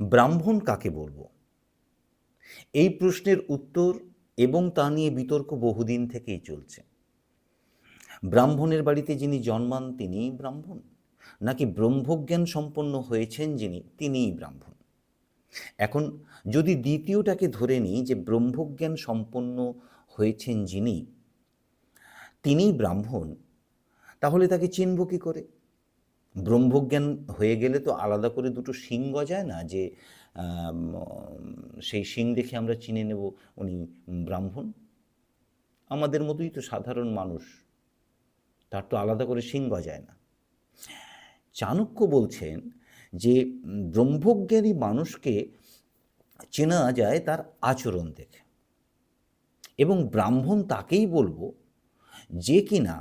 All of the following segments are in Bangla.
ব্রাহ্মণ কাকে বলবো? এই প্রশ্নের উত্তর এবং তা নিয়ে বিতর্ক বহুদিন থেকেই চলছে। ব্রাহ্মণের বাড়িতে যিনি জন্মান তিনিই ব্রাহ্মণ, নাকি ব্রহ্মজ্ঞান সম্পন্ন হয়েছেন যিনি তিনিই ব্রাহ্মণ? এখন যদি দ্বিতীয়টাকে ধরে নিই যে ব্রহ্মজ্ঞান সম্পন্ন হয়েছেন যিনি তিনিই ব্রাহ্মণ, তাহলে তাকে চিনব কী করে? ব্রহ্মজ্ঞান হয়ে গেলে তো আলাদা করে দুটো শিং গজায় না যে আম, সেই শিং দেখে আমরা চিনে নেব উনি ব্রাহ্মণ। আমাদের মতোই তো সাধারণ মানুষ, তার তো আলাদা করে শিং গজায় না। চাণক্য বলছেন যে ব্রহ্মজ্ঞানী মানুষকে চেনা যায় তার আচরণ দেখে, এবং ব্রাহ্মণ তাকেই বলবো যে কিনা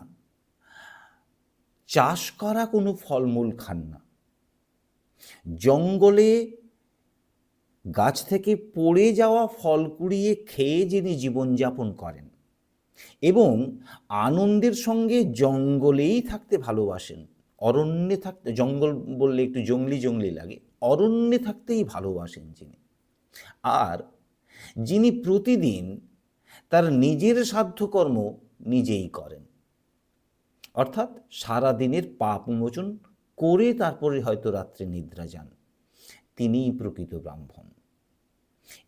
চাষ করা কোনো ফলমূল খান না, জঙ্গলে গাছ থেকে পড়ে যাওয়া ফল কুড়িয়ে খেয়ে যিনি জীবনযাপন করেন এবং আনন্দের সঙ্গে জঙ্গলেই থাকতে ভালোবাসেন। অরণ্যে থাকতে, জঙ্গল বললে একটু জঙ্গলি জঙ্গলি লাগে, অরণ্যে থাকতেই ভালোবাসেন যিনি, আর যিনি প্রতিদিন তার নিজের সাধ্যকর্ম নিজেই করেন, অর্থাৎ সারাদিনের পাপ মোচন করে তারপরে হয়তো রাত্রে নিদ্রা যান, তিনিই প্রকৃত ব্রাহ্মণ।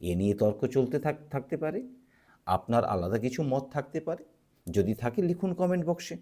এ নিয়ে তর্ক চলতে থাকতে পারে, আপনার আলাদা কিছু মত থাকতে পারে। যদি থাকে লিখুন কমেন্ট বক্সে।